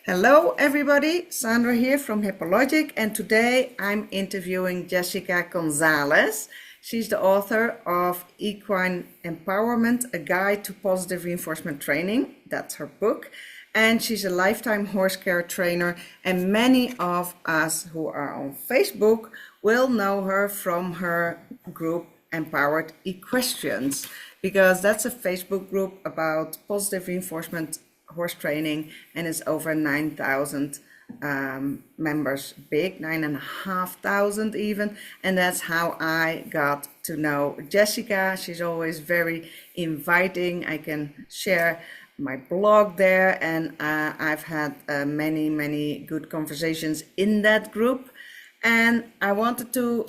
Hello, everybody. Sandra here from HippoLogic, and today I'm interviewing Jessica Gonzalez. She's the author of Equine Empowerment, a guide to positive reinforcement training. That's her book. And she's a lifetime horse care trainer, and many of us who are on Facebook will know her from her group Empowered Equestrians, because that's a Facebook group about positive reinforcement horse training, and it's over 9,000 members big, 9,500 even. And that's how I got to know Jessica. She's always very inviting. I can share my blog there, and I've had many good conversations in that group. And I wanted to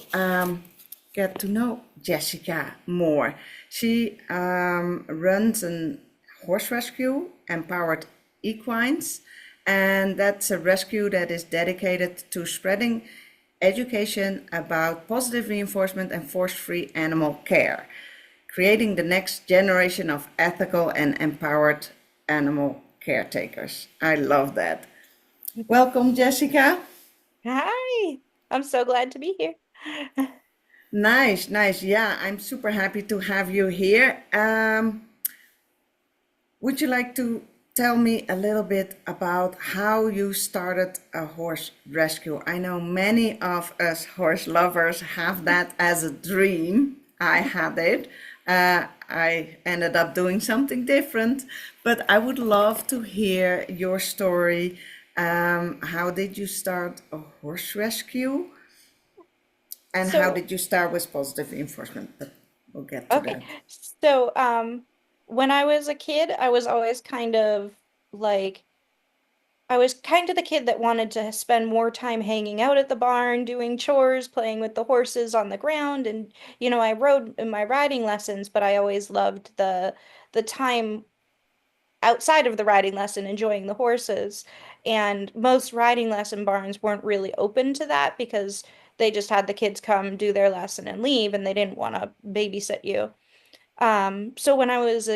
get to know Jessica more. She runs an horse rescue, Empowered Equines, and that's a rescue that is dedicated to spreading education about positive reinforcement and force-free animal care, creating the next generation of ethical and empowered animal caretakers. I love that. Welcome, Jessica. Hi, I'm so glad to be here. Nice, nice. Yeah, I'm super happy to have you here. Would you like to tell me a little bit about how you started a horse rescue? I know many of us horse lovers have that as a dream. I had it. I ended up doing something different, but I would love to hear your story. How did you start a horse rescue? And how So, did you start with positive reinforcement? But we'll get to okay. that. So, when I was a kid, I was always like, I was kind of the kid that wanted to spend more time hanging out at the barn, doing chores, playing with the horses on the ground, and I rode in my riding lessons, but I always loved the time outside of the riding lesson enjoying the horses. And most riding lesson barns weren't really open to that because they just had the kids come do their lesson and leave, and they didn't want to babysit you. So when I was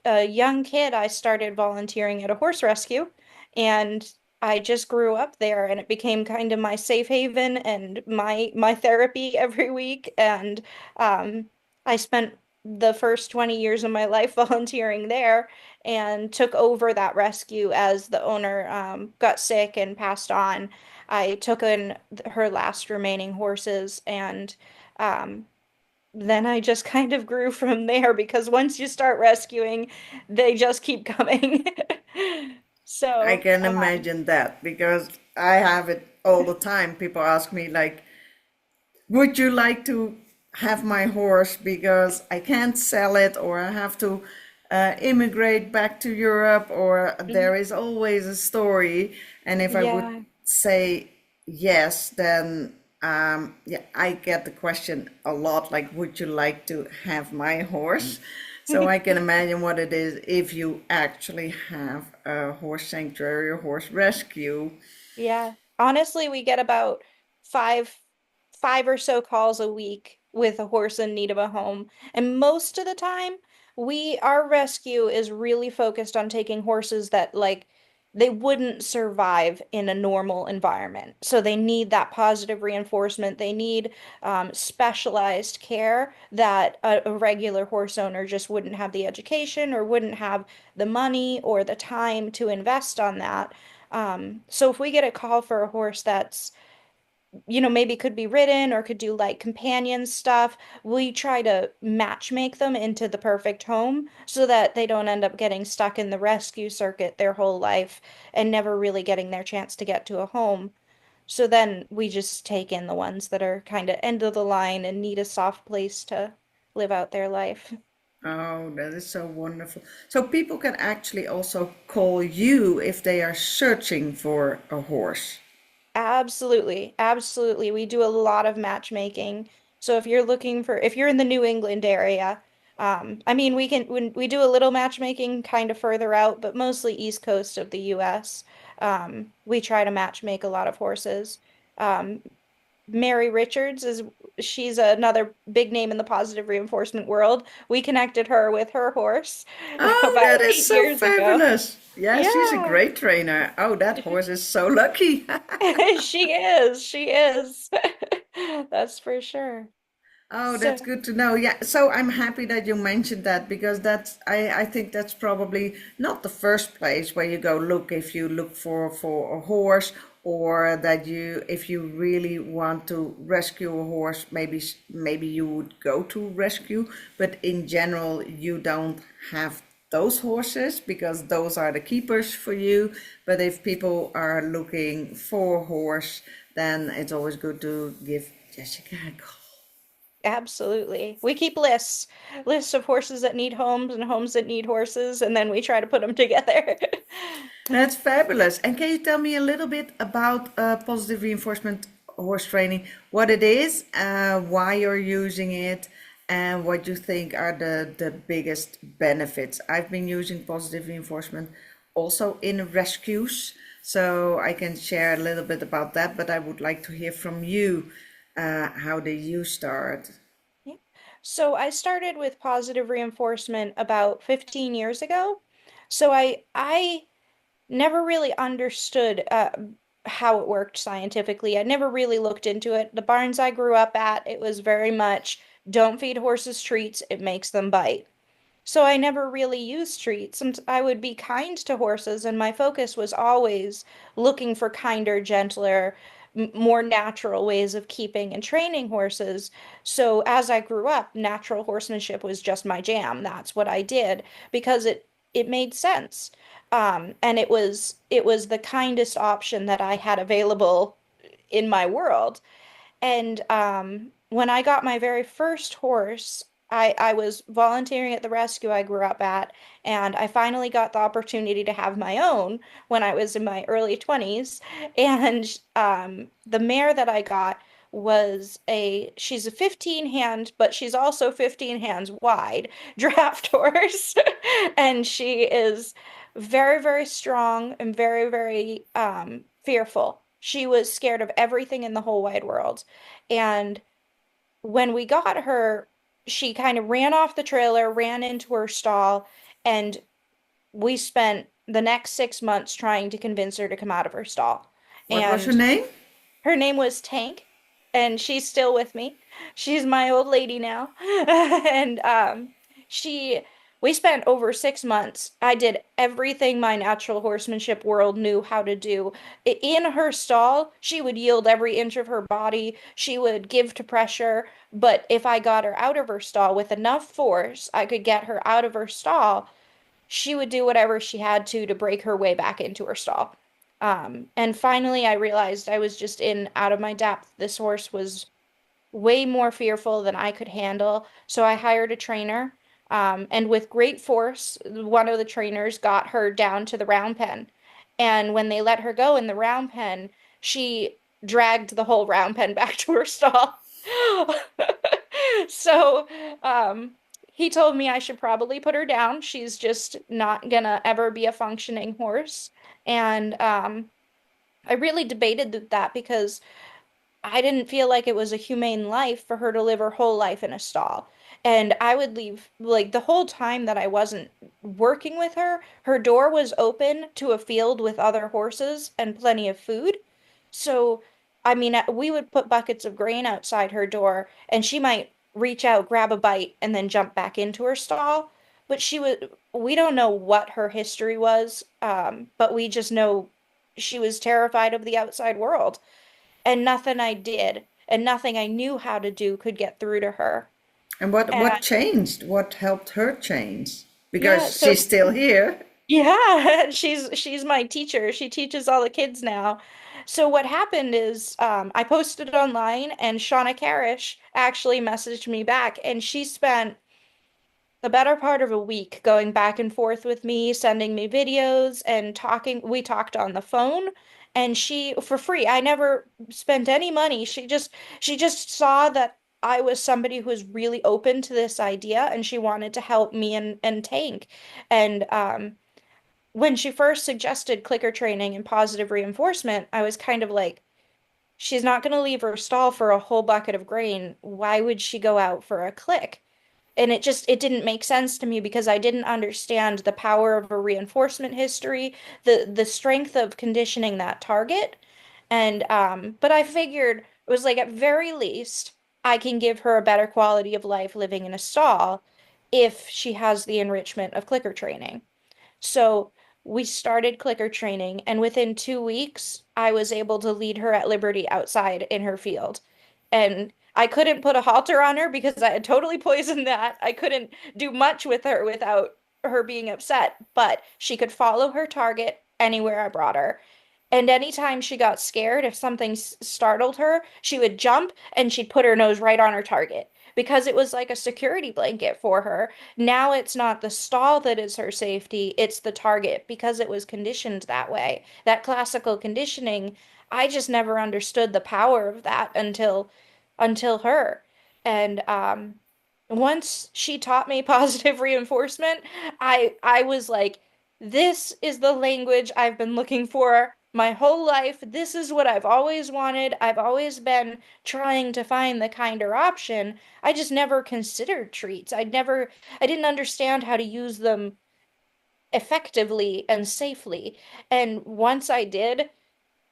a young kid, I started volunteering at a horse rescue, and I just grew up there, and it became kind of my safe haven and my therapy every week. And I spent the first 20 years of my life volunteering there and took over that rescue as the owner got sick and passed on. I took in her last remaining horses, and um, then I just kind of grew from there because once you start rescuing, they just keep coming. I So, can imagine that because I have it all the time. People ask me like, would you like to have my horse because I can't sell it, or I have to immigrate back to Europe, or there mhm. is always a story. And if I would Yeah. say yes, then yeah, I get the question a lot like, would you like to have my horse? So I can imagine what it is if you actually have a horse sanctuary or horse rescue. Yeah. Honestly, we get about five five or so calls a week with a horse in need of a home. And most of the time, our rescue is really focused on taking horses that they wouldn't survive in a normal environment. So they need that positive reinforcement. They need specialized care that a regular horse owner just wouldn't have the education or wouldn't have the money or the time to invest on that. So if we get a call for a horse that's, maybe could be ridden or could do like companion stuff, we try to match make them into the perfect home so that they don't end up getting stuck in the rescue circuit their whole life and never really getting their chance to get to a home. So then we just take in the ones that are kind of end of the line and need a soft place to live out their life. Oh, that is so wonderful. So people can actually also call you if they are searching for a horse. Absolutely. Absolutely. We do a lot of matchmaking. So if you're in the New England area, I mean, we do a little matchmaking kind of further out, but mostly east coast of the US. We try to match make a lot of horses. Um, Mary Richards she's another big name in the positive reinforcement world. We connected her with her horse Oh, about that is eight so years ago. fabulous. Yeah, she's a Yeah. great trainer. Oh, that horse is so lucky. She is. She is. That's for sure. Oh, that's So, good to know. Yeah, so I'm happy that you mentioned that because I think that's probably not the first place where you go look if you look for a horse or that you if you really want to rescue a horse, maybe you would go to rescue, but in general you don't have those horses because those are the keepers for you. But if people are looking for a horse, then it's always good to give Jessica a call. absolutely. We keep lists of horses that need homes and homes that need horses, and then we try to put them together. That's fabulous. And can you tell me a little bit about positive reinforcement horse training, what it is, why you're using it, and what you think are the biggest benefits? I've been using positive reinforcement also in rescues, so I can share a little bit about that, but I would like to hear from you. How did you start? Yeah. So I started with positive reinforcement about 15 years ago. So I never really understood how it worked scientifically. I never really looked into it. The barns I grew up at, it was very much don't feed horses treats, it makes them bite. So I never really used treats. And I would be kind to horses, and my focus was always looking for kinder, gentler, more natural ways of keeping and training horses. So as I grew up, natural horsemanship was just my jam. That's what I did because it made sense. And it was the kindest option that I had available in my world. And when I got my very first horse, I was volunteering at the rescue I grew up at, and I finally got the opportunity to have my own when I was in my early 20s. And the mare that I got she's a 15 hand, but she's also 15 hands wide draft horse. And she is very, very strong and very, very fearful. She was scared of everything in the whole wide world. And when we got her, she kind of ran off the trailer, ran into her stall, and we spent the next 6 months trying to convince her to come out of her stall. What was her And name? her name was Tank, and she's still with me. She's my old lady now. And she we spent over 6 months. I did everything my natural horsemanship world knew how to do. In her stall, she would yield every inch of her body. She would give to pressure, but if I got her out of her stall with enough force, I could get her out of her stall. She would do whatever she had to break her way back into her stall. And finally, I realized I was just in out of my depth. This horse was way more fearful than I could handle. So I hired a trainer. And with great force, one of the trainers got her down to the round pen. And when they let her go in the round pen, she dragged the whole round pen back to her stall. So, he told me I should probably put her down. She's just not gonna ever be a functioning horse. And I really debated that because I didn't feel like it was a humane life for her to live her whole life in a stall. And I would leave, like, the whole time that I wasn't working with her, her door was open to a field with other horses and plenty of food. So, I mean, we would put buckets of grain outside her door, and she might reach out, grab a bite, and then jump back into her stall. But we don't know what her history was, but we just know she was terrified of the outside world, and nothing I did and nothing I knew how to do could get through to her. And And what changed? What helped her change? yeah, Because she's so still here. yeah, she's my teacher. She teaches all the kids now. So what happened is I posted it online, and Shauna Carish actually messaged me back, and she spent the better part of a week going back and forth with me, sending me videos and talking. We talked on the phone, and she for free. I never spent any money. She just saw that I was somebody who was really open to this idea, and she wanted to help me and Tank. And when she first suggested clicker training and positive reinforcement, I was kind of like, she's not going to leave her stall for a whole bucket of grain. Why would she go out for a click? And it didn't make sense to me because I didn't understand the power of a reinforcement history, the strength of conditioning that target. And but I figured it was like at very least I can give her a better quality of life living in a stall if she has the enrichment of clicker training. So we started clicker training, and within 2 weeks, I was able to lead her at liberty outside in her field. And I couldn't put a halter on her because I had totally poisoned that. I couldn't do much with her without her being upset, but she could follow her target anywhere I brought her. And anytime she got scared, if something startled her, she would jump and she'd put her nose right on her target because it was like a security blanket for her. Now it's not the stall that is her safety, it's the target because it was conditioned that way. That classical conditioning, I just never understood the power of that until her. And once she taught me positive reinforcement, I was like, this is the language I've been looking for my whole life. This is what I've always wanted. I've always been trying to find the kinder option. I just never considered treats. I didn't understand how to use them effectively and safely. And once I did,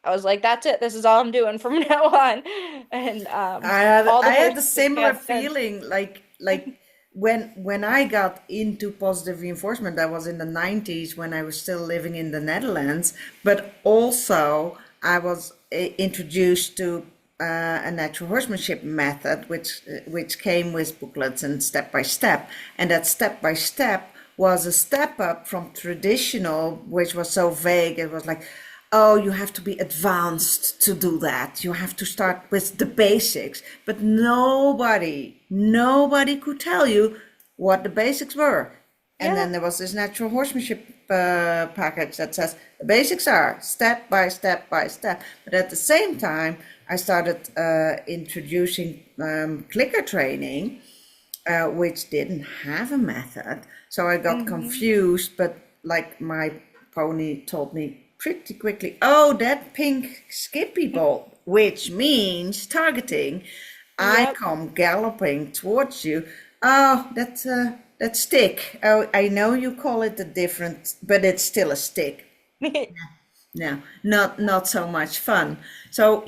I was like, that's it. This is all I'm doing from now on. And all the I had a horses we similar have since. feeling like when I got into positive reinforcement, that was in the 90s when I was still living in the Netherlands, but also I was introduced to a natural horsemanship method, which came with booklets and step by step, and that step by step was a step up from traditional, which was so vague. It was like, oh, you have to be advanced to do that. You have to start with the basics. But nobody could tell you what the basics were. And Yeah. then there was this natural horsemanship package that says the basics are step by step by step. But at the same time, I started introducing clicker training, which didn't have a method. So I got Hmm. confused, but like my pony told me pretty quickly, oh, that pink skippy ball, which means targeting. I Yep. come galloping towards you. Oh, that stick. Oh, I know you call it a different, but it's still a stick. No, not so much fun. So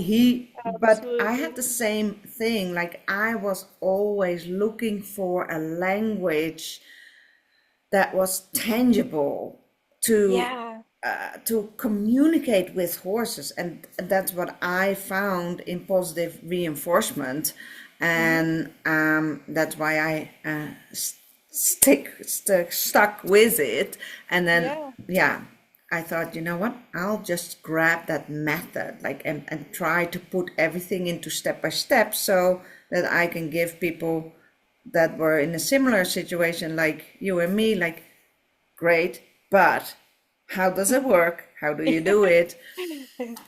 but I had Absolutely. the same thing. Like I was always looking for a language that was tangible to Yeah. to communicate with horses, and that's what I found in positive reinforcement, Mhm. and that's why I stuck with it. And then Yeah. yeah, I thought, you know what, I'll just grab that method, like, and try to put everything into step by step so that I can give people that were in a similar situation like you and me, like, great, but how does it work? How do you do it?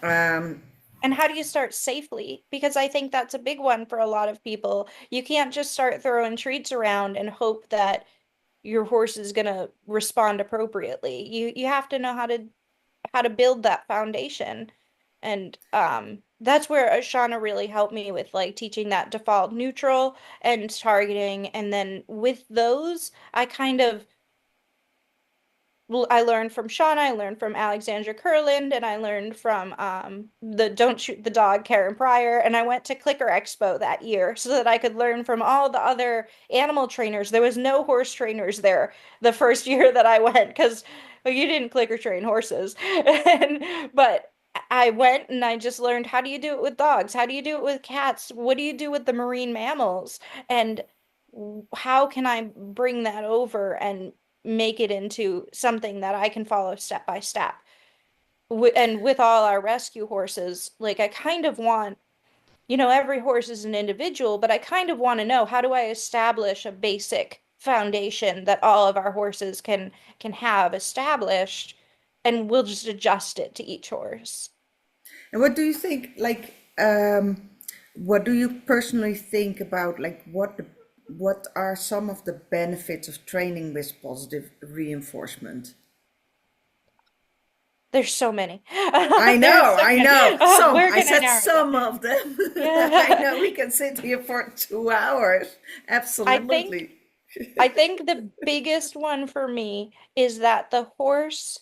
Um, And how do you start safely? Because I think that's a big one for a lot of people. You can't just start throwing treats around and hope that your horse is gonna respond appropriately. You have to know how to build that foundation. And that's where Ashana really helped me with like teaching that default neutral and targeting. And then with those, I kind of well, I learned from Shauna, I learned from Alexandra Kurland, and I learned from the Don't Shoot the Dog, Karen Pryor, and I went to Clicker Expo that year so that I could learn from all the other animal trainers. There was no horse trainers there the first year that I went because well, you didn't clicker train horses. But I went and I just learned how do you do it with dogs? How do you do it with cats? What do you do with the marine mammals? And how can I bring that over and make it into something that I can follow step by step. And with all our rescue horses, like I kind of want, every horse is an individual, but I kind of want to know how do I establish a basic foundation that all of our horses can have established, and we'll just adjust it to each horse. and what do you think, like, what do you personally think about, like, what are some of the benefits of training with positive reinforcement? There's so many. There's so I many. know. Some. Where I can I said narrow it down? some of them. I Yeah. know we can sit here for 2 hours. I think Absolutely. I think the biggest one for me is that the horse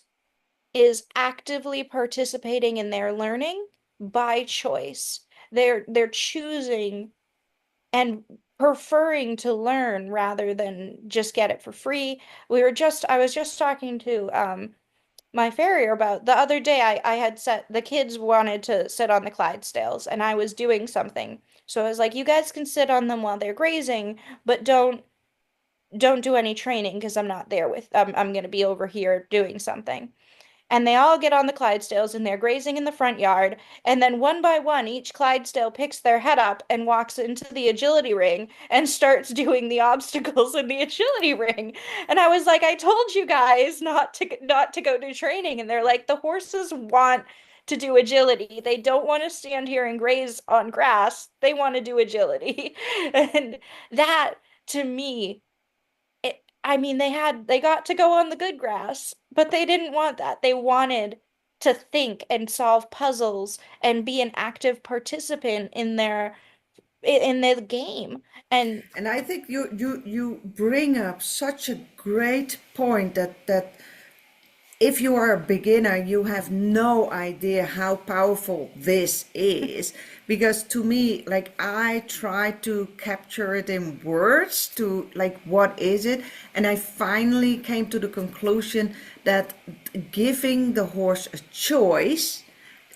is actively participating in their learning by choice. They're choosing and preferring to learn rather than just get it for free. I was just talking to my farrier about the other day. I had set the kids wanted to sit on the Clydesdales and I was doing something. So I was like, you guys can sit on them while they're grazing, but don't do any training because I'm not there with I'm gonna be over here doing something. And they all get on the Clydesdales and they're grazing in the front yard. And then one by one, each Clydesdale picks their head up and walks into the agility ring and starts doing the obstacles in the agility ring. And I was like, I told you guys not to go do training. And they're like, the horses want to do agility. They don't want to stand here and graze on grass. They want to do agility. And that to me I mean, they got to go on the good grass, but they didn't want that. They wanted to think and solve puzzles and be an active participant in their game. And And I think you bring up such a great point that if you are a beginner, you have no idea how powerful this is. Because to me, like I try to capture it in words to like what is it, and I finally came to the conclusion that giving the horse a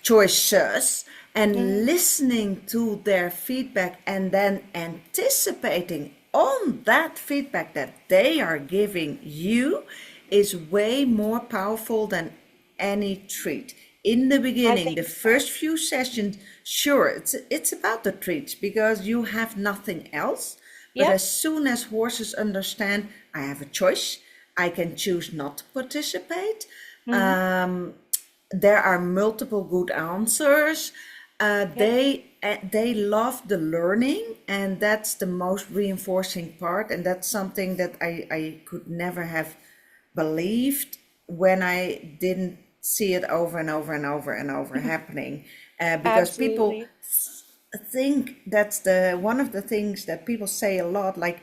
choices, and mm, listening to their feedback and then anticipating on that feedback that they are giving you is way more powerful than any treat. In the I beginning, the think so. first few sessions, sure, it's about the treats because you have nothing else. But Yep. as soon as horses understand, I have a choice, I can choose not to participate. Hmm. Um, there are multiple good answers. Yep. They love the learning, and that's the most reinforcing part. And that's something that I could never have believed when I didn't see it over and over and over and over happening. Because people Absolutely. think that's the one of the things that people say a lot, like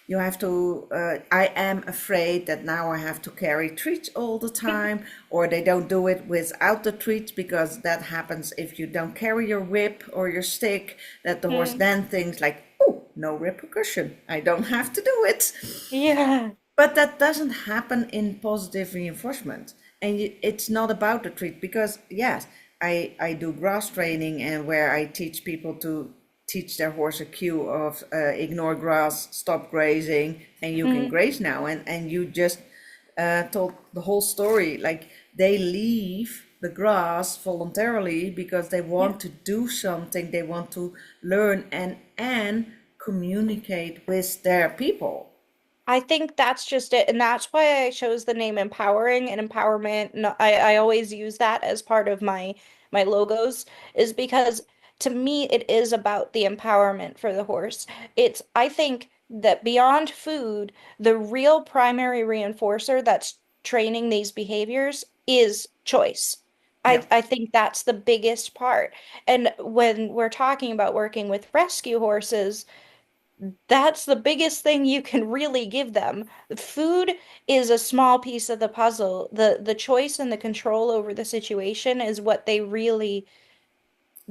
you have to I am afraid that now I have to carry treats all the time, or they don't do it without the treats because that happens if you don't carry your whip or your stick, that the horse Mm. then thinks like, oh, no repercussion, I don't have to do it. Yeah. But that doesn't happen in positive reinforcement. And it's not about the treat because, yes, I do grass training and where I teach people to teach their horse a cue of ignore grass, stop grazing, and you can Mm. graze now. And you just told the whole story. Like they leave the grass voluntarily because they Yep. want to do something, they want to learn and communicate with their people. I think that's just it. And that's why I chose the name empowering and empowerment. No, I always use that as part of my logos, is because to me it is about the empowerment for the horse. I think that beyond food, the real primary reinforcer that's training these behaviors is choice. Yeah. I think that's the biggest part. And when we're talking about working with rescue horses, that's the biggest thing you can really give them. Food is a small piece of the puzzle. The choice and the control over the situation is what they really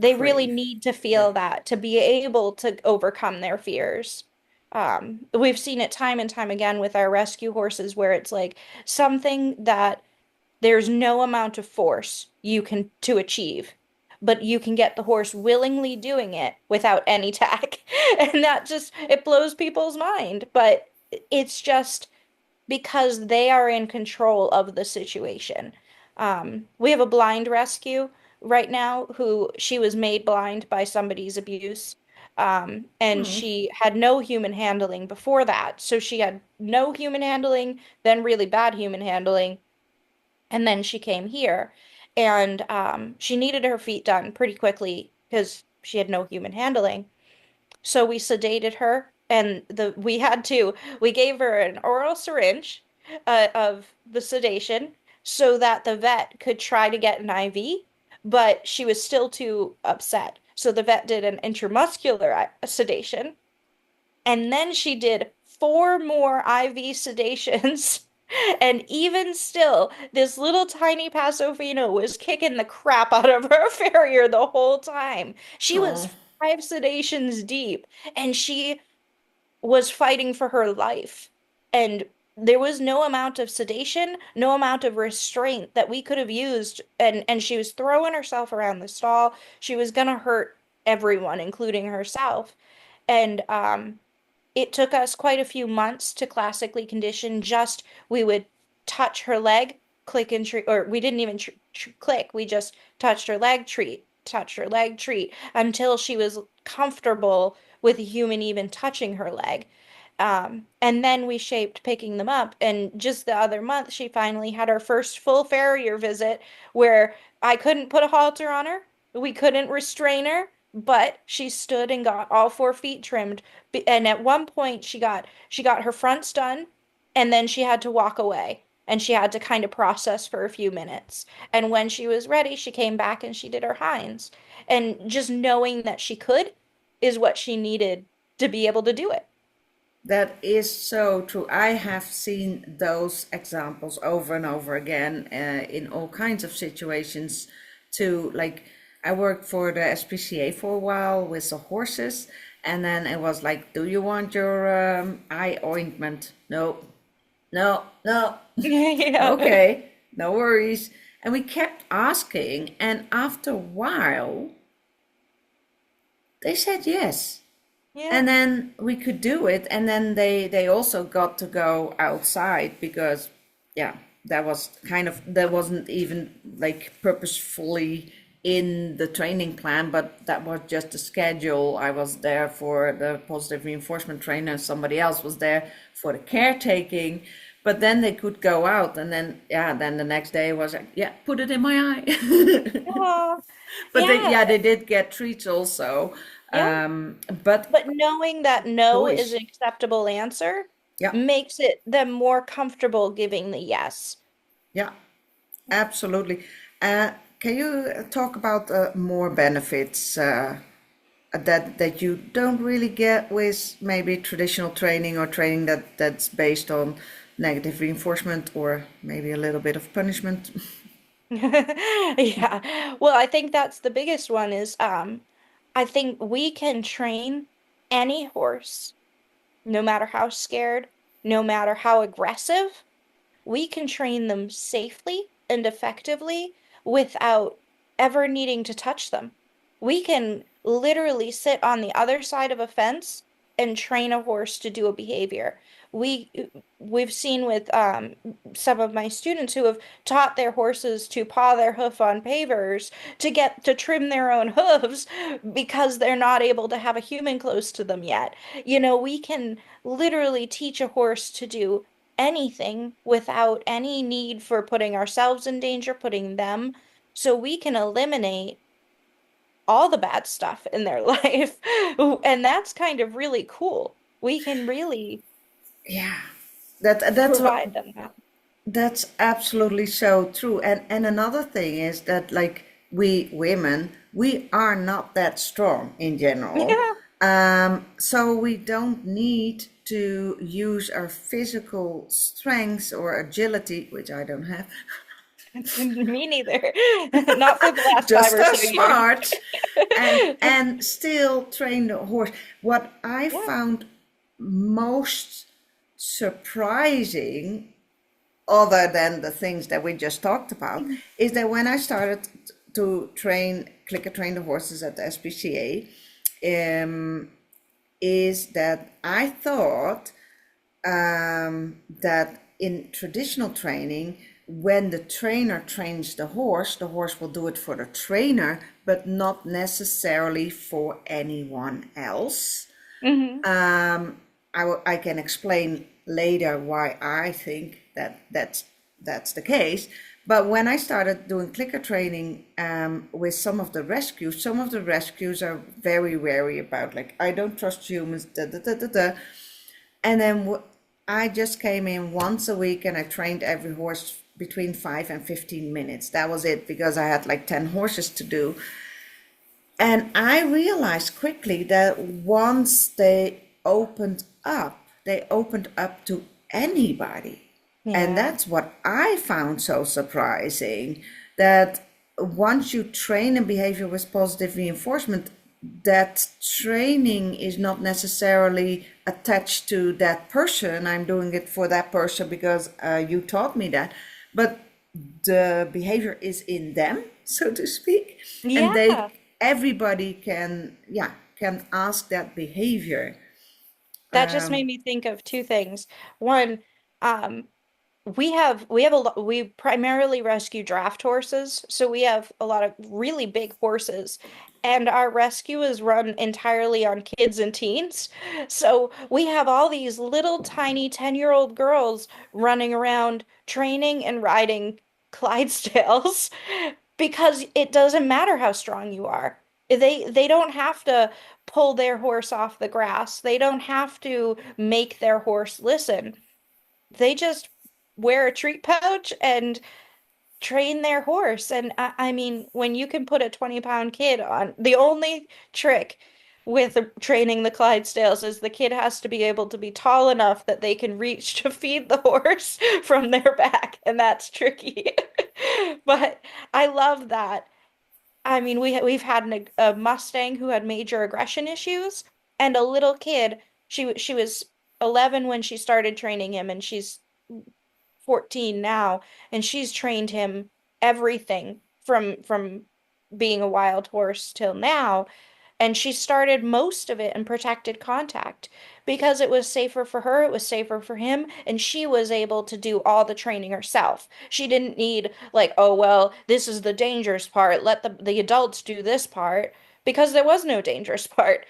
Crave. need to Yeah. feel that to be able to overcome their fears. We've seen it time and time again with our rescue horses where it's like something that there's no amount of force you can to achieve, but you can get the horse willingly doing it without any tack. And that just it blows people's mind, but it's just because they are in control of the situation. We have a blind rescue right now who she was made blind by somebody's abuse. And Hmm. she had no human handling before that. So she had no human handling, then really bad human handling, and then she came here and she needed her feet done pretty quickly because she had no human handling. So we sedated her and we gave her an oral syringe of the sedation so that the vet could try to get an IV, but she was still too upset. So the vet did an intramuscular sedation and then she did 4 more IV sedations. And even still, this little tiny Pasofino was kicking the crap out of her farrier the whole time. She Oh, was 5 sedations deep, and she was fighting for her life. And there was no amount of sedation, no amount of restraint that we could have used. And she was throwing herself around the stall. She was gonna hurt everyone, including herself. And it took us quite a few months to classically condition. Just we would touch her leg, click and treat, or we didn't even click. We just touched her leg, treat, touched her leg, treat, until she was comfortable with a human even touching her leg. And then we shaped picking them up. And just the other month, she finally had her first full farrier visit where I couldn't put a halter on her. We couldn't restrain her, but she stood and got all 4 feet trimmed. And at one point, she got her fronts done, and then she had to walk away. And she had to kind of process for a few minutes. And when she was ready, she came back and she did her hinds. And just knowing that she could is what she needed to be able to do it. that is so true. I have seen those examples over and over again in all kinds of situations too. Like I worked for the SPCA for a while with the horses, and then it was like, "Do you want your eye ointment?" No, no, no. Yeah. Okay, no worries. And we kept asking, and after a while, they said yes. Yeah. And then we could do it, and then they also got to go outside because, yeah, that wasn't even like purposefully in the training plan, but that was just the schedule. I was there for the positive reinforcement trainer, somebody else was there for the caretaking. But then they could go out, and then yeah, then the next day was like, yeah, put it in my eye. Oh, But they, yeah. yeah, they did get treats also. Yeah. But But knowing that no is choice, an acceptable answer yeah, makes it them more comfortable giving the yes. yeah, absolutely. Can you talk about more benefits that you don't really get with maybe traditional training or training that's based on negative reinforcement or maybe a little bit of punishment? Yeah. Well, I think that's the biggest one is I think we can train any horse, no matter how scared, no matter how aggressive, we can train them safely and effectively without ever needing to touch them. We can literally sit on the other side of a fence and train a horse to do a behavior. We we've seen with some of my students who have taught their horses to paw their hoof on pavers to get to trim their own hooves because they're not able to have a human close to them yet. We can literally teach a horse to do anything without any need for putting ourselves in danger, putting them. So we can eliminate all the bad stuff in their life. And that's kind of really cool. We can really Yeah, that's provide them that. that's absolutely so true. And another thing is that like we women, we are not that strong in general. Yeah. So we don't need to use our physical strength or agility, which I don't have, Me neither. Not for the last five just or so as years. smart and still train the horse. What I Yeah. found most surprising, other than the things that we just talked about, is that when I started to clicker train the horses at the SPCA, is that I thought that in traditional training, when the trainer trains the horse will do it for the trainer, but not necessarily for anyone else. Hmm. I can explain later why I think that that's the case. But when I started doing clicker training with some of the rescues are very wary about, like, I don't trust humans, da da da da da. And then I just came in once a week and I trained every horse between 5 and 15 minutes. That was it because I had like 10 horses to do. And I realized quickly that once they opened up they opened up to anybody. And Yeah. that's what I found so surprising, that once you train a behavior with positive reinforcement, that training is not necessarily attached to that person. I'm doing it for that person because you taught me that. But the behavior is in them, so to speak, and Yeah. everybody can, yeah, can ask that behavior. That just made me think of two things. One, um, we have a lot, we primarily rescue draft horses, so we have a lot of really big horses, and our rescue is run entirely on kids and teens. So we have all these little tiny 10-year-old girls running around training and riding Clydesdales because it doesn't matter how strong you are. They don't have to pull their horse off the grass. They don't have to make their horse listen. They just wear a treat pouch and train their horse. And I mean, when you can put a 20-pound kid on, the only trick with training the Clydesdales is the kid has to be able to be tall enough that they can reach to feed the horse from their back, and that's tricky. But I love that. I mean, we've had a Mustang who had major aggression issues, and a little kid. She was 11 when she started training him, and she's 14 now, and she's trained him everything from being a wild horse till now. And she started most of it in protected contact because it was safer for her, it was safer for him, and she was able to do all the training herself. She didn't need like, oh well, this is the dangerous part, let the adults do this part, because there was no dangerous part.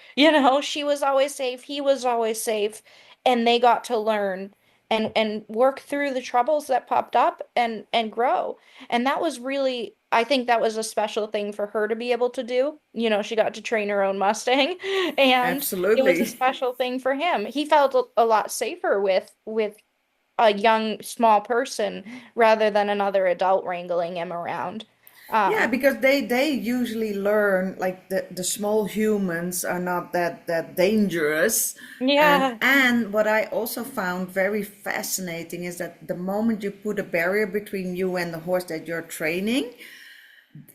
She was always safe, he was always safe, and they got to learn and work through the troubles that popped up and grow. And that was really, I think that was a special thing for her to be able to do. She got to train her own Mustang, and it was a Absolutely. special thing for him. He felt a lot safer with a young small person rather than another adult wrangling him around. Yeah, Um, because they usually learn, like the small humans are not that dangerous. yeah, And what I also found very fascinating is that the moment you put a barrier between you and the horse that you're training,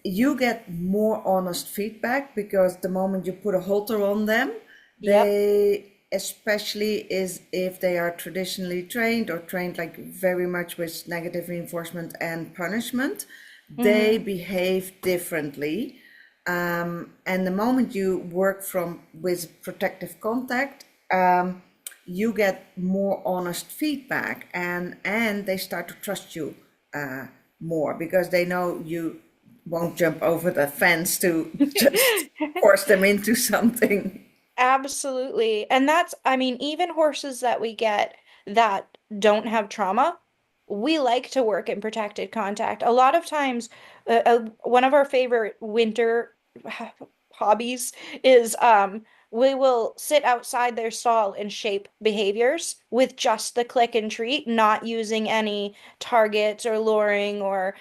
you get more honest feedback, because the moment you put a halter on them, yep. they, especially is if they are traditionally trained or trained like very much with negative reinforcement and punishment, they Hmm. behave differently. And the moment you work from with protective contact, you get more honest feedback, and they start to trust you more, because they know you won't jump over the fence to just force them into something. Absolutely. And that's, I mean, even horses that we get that don't have trauma, we like to work in protected contact. A lot of times, one of our favorite winter hobbies is we will sit outside their stall and shape behaviors with just the click and treat, not using any targets or luring or,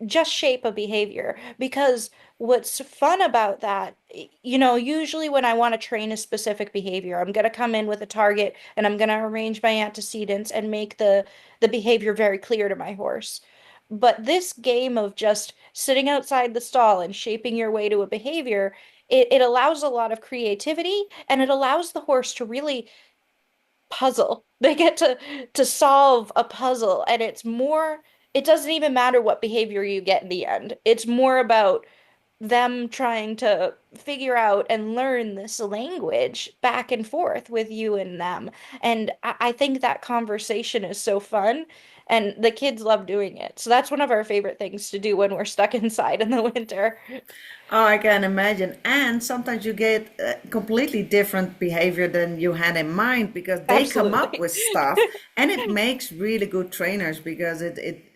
just shape a behavior. Because what's fun about that, usually when I want to train a specific behavior, I'm going to come in with a target and I'm going to arrange my antecedents and make the behavior very clear to my horse. But this game of just sitting outside the stall and shaping your way to a behavior, it allows a lot of creativity and it allows the horse to really puzzle. They get to solve a puzzle, and it doesn't even matter what behavior you get in the end. It's more about them trying to figure out and learn this language back and forth with you and them. And I think that conversation is so fun, and the kids love doing it. So that's one of our favorite things to do when we're stuck inside in the winter. Oh, I can imagine. And sometimes you get completely different behavior than you had in mind, because they come up Absolutely. with stuff, and it makes really good trainers, because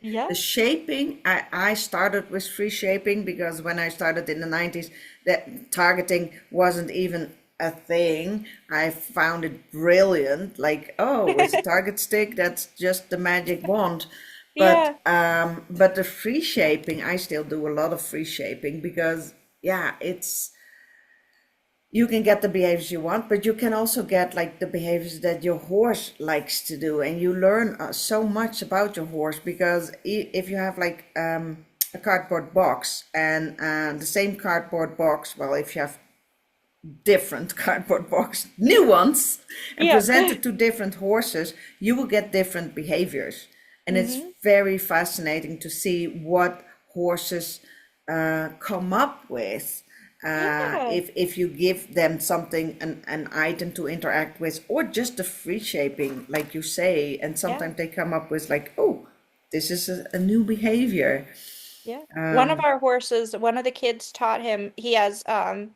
Yeah. the shaping, I started with free shaping, because when I started in the 90s, that targeting wasn't even a thing. I found it brilliant. Like, oh, with a target stick, that's just the magic wand. Yeah. But the free shaping, I still do a lot of free shaping, because yeah, you can get the behaviors you want, but you can also get like the behaviors that your horse likes to do, and you learn so much about your horse because if you have like a cardboard box and the same cardboard box, well, if you have different cardboard box, new ones, and Yeah. present it to different horses, you will get different behaviors, and it's Hmm. very fascinating to see what horses come up with Yeah. if you give them something, an item to interact with, or just the free shaping, like you say, and Yeah. sometimes they come up with like, oh, this is a new behavior. Yeah. One of our horses, one of the kids taught him, he has a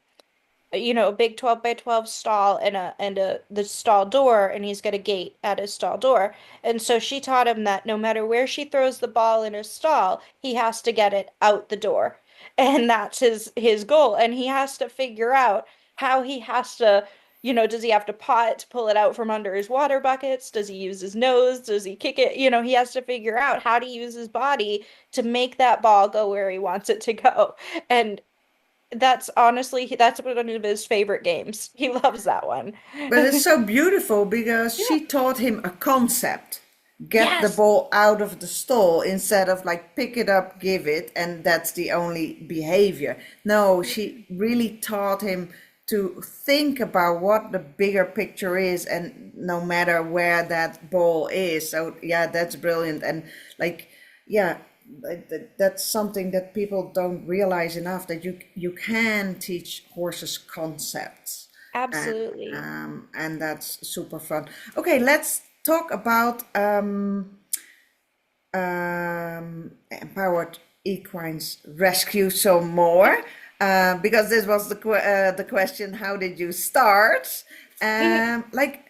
big 12 by 12 stall and a the stall door, and he's got a gate at his stall door. And so she taught him that no matter where she throws the ball in his stall, he has to get it out the door. And that's his goal. And he has to figure out how he has to, does he have to paw it to pull it out from under his water buckets? Does he use his nose? Does he kick it? He has to figure out how to use his body to make that ball go where he wants it to go. And that's honestly, that's one of his favorite games. He loves that one. But it's so beautiful because Yeah. she taught him a concept. Get the Yes. ball out of the stall instead of like pick it up, give it, and that's the only behavior. No, she really taught him to think about what the bigger picture is, and no matter where that ball is. So yeah, that's brilliant. And like, yeah, that's something that people don't realize enough, that you can teach horses concepts, and Absolutely. and that's super fun. Okay, let's talk about empowered equines rescue some more, because this was the question: how did you start? Like,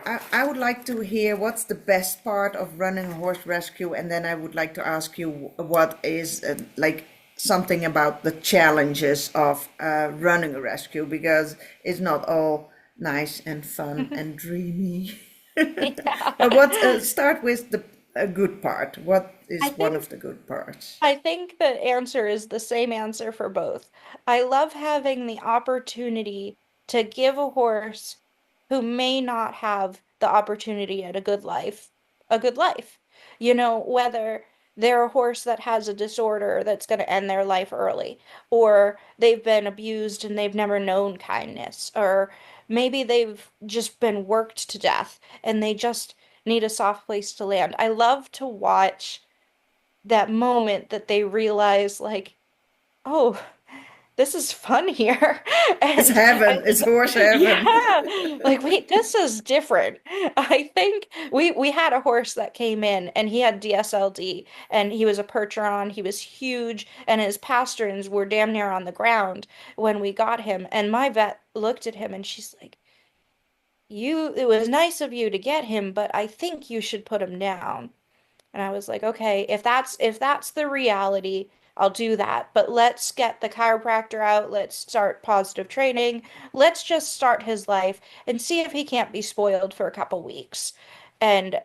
I would like to hear what's the best part of running a horse rescue, and then I would like to ask you what is like something about the challenges of running a rescue, because it's not all nice and fun and dreamy. But what Yeah. start with the a good part. What I is one think of the good parts? I think the answer is the same answer for both. I love having the opportunity to give a horse who may not have the opportunity at a good life. Whether they're a horse that has a disorder that's going to end their life early, or they've been abused and they've never known kindness, or maybe they've just been worked to death and they just need a soft place to land. I love to watch that moment that they realize, like, oh, this is fun here. It's And heaven. It's horse heaven. yeah, like, wait, this is different. I think we had a horse that came in and he had DSLD and he was a Percheron. He was huge and his pasterns were damn near on the ground when we got him. And my vet looked at him and she's like, it was nice of you to get him, but I think you should put him down. And I was like, okay, if that's the reality, I'll do that. But let's get the chiropractor out. Let's start positive training. Let's just start his life and see if he can't be spoiled for a couple weeks. And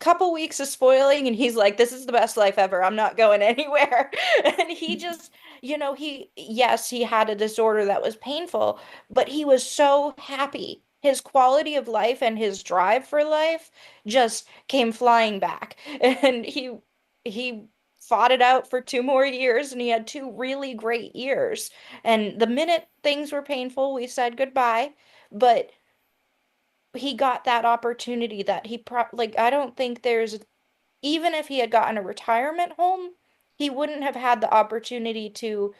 couple weeks of spoiling and he's like, this is the best life ever, I'm not going anywhere. And he just, yes, he had a disorder that was painful, but he was so happy. His quality of life and his drive for life just came flying back. And he fought it out for 2 more years and he had 2 really great years. And the minute things were painful, we said goodbye. But he got that opportunity that like, I don't think there's, even if he had gotten a retirement home, he wouldn't have had the opportunity to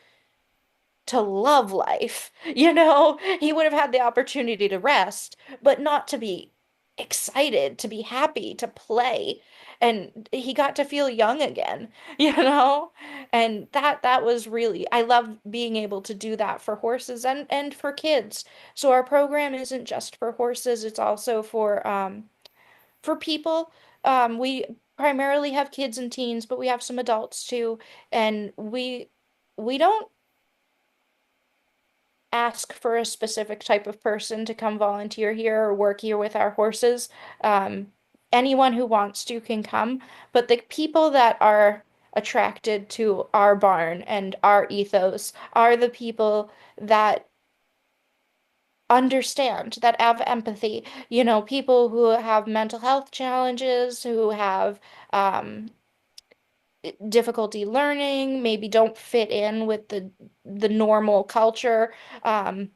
love life. He would have had the opportunity to rest, but not to be excited, to be happy, to play. And he got to feel young again, you know? And that was really, I love being able to do that for horses and for kids. So our program isn't just for horses, it's also for people. We primarily have kids and teens, but we have some adults too, and we don't ask for a specific type of person to come volunteer here or work here with our horses. Um, Anyone who wants to can come, but the people that are attracted to our barn and our ethos are the people that understand, that have empathy. People who have mental health challenges, who have um, difficulty learning, maybe don't fit in with the normal culture. Um,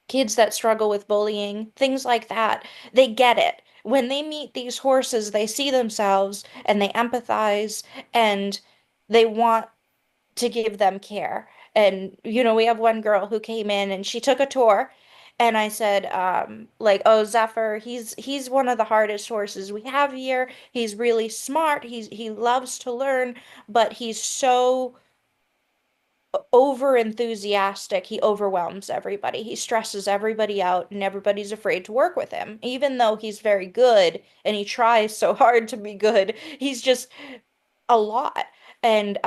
Kids that struggle with bullying, things like that. They get it. When they meet these horses, they see themselves and they empathize and they want to give them care. And, we have one girl who came in and she took a tour. And I said, like, oh, Zephyr, he's one of the hardest horses we have here. He's really smart. He loves to learn, but he's so over enthusiastic. He overwhelms everybody. He stresses everybody out, and everybody's afraid to work with him. Even though he's very good and he tries so hard to be good, he's just a lot. And